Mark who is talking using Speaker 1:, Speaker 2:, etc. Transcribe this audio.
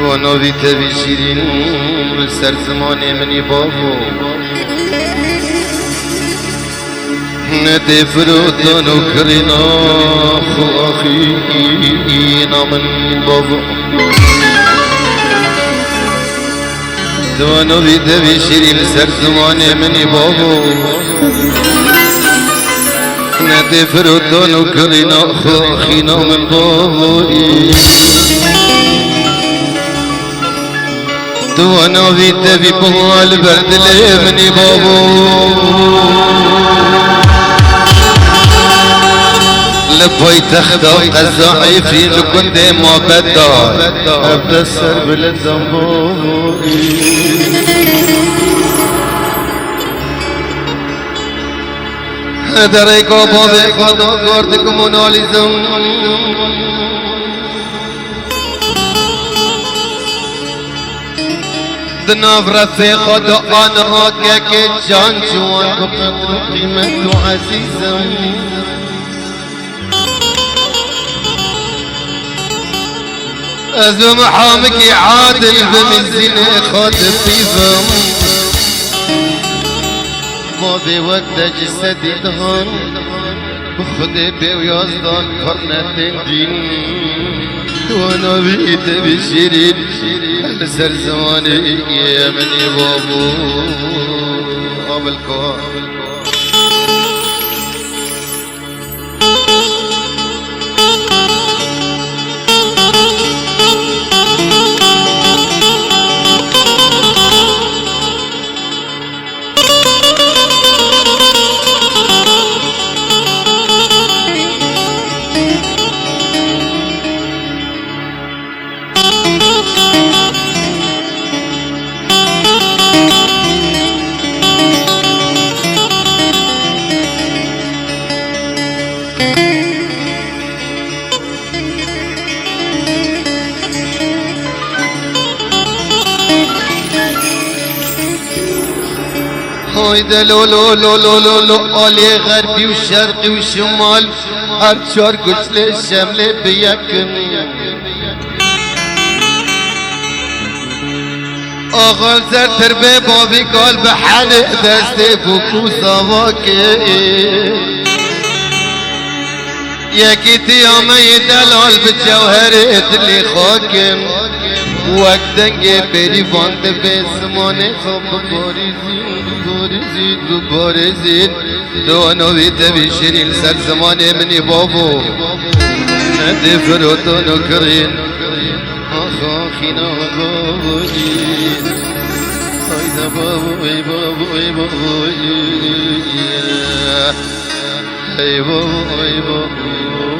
Speaker 1: تو نوی تبی شیرین سر زمان منی بابو نده فرودان و کرینا خواهی من بابو تو نوی تبی شیرین سر زمان منی بابو نده فرودان و کرینا خواهی من بابو تو نوی تبی بغال بردل منی بابو لبای تختا قضایی فی لکنده ما بدا ابدا سر بلدم بابوی در ایکا بابه خدا گرد کمونالیزم دناف رفیق دا آنها که جان جوان بقدر قیمت و عزیزم ازم حامك عادل بمزين خد فيفم ما بوقت جسدي دهان بخد بويازدان قرنة دين وانا بيت بشيرين سر زماني يا مني بابو قبل كوان هايدا لو لو لو لو لو لو علي غربي وشرقي وشمال هر چار گچل شمل بيكن آغال زر تربه بابي قال بحل دست بوكو سواكي يكي تيامي دلال بجوهر دلي خاكن وقتنگه بری واند به زمانه خوب بارزید تو نوی تبی شیرین سر زمانه منی بابو نده فرودان و کرین آخا خینا بابوی آیدا بابوی بابوی بابوی ای بابوی بابوی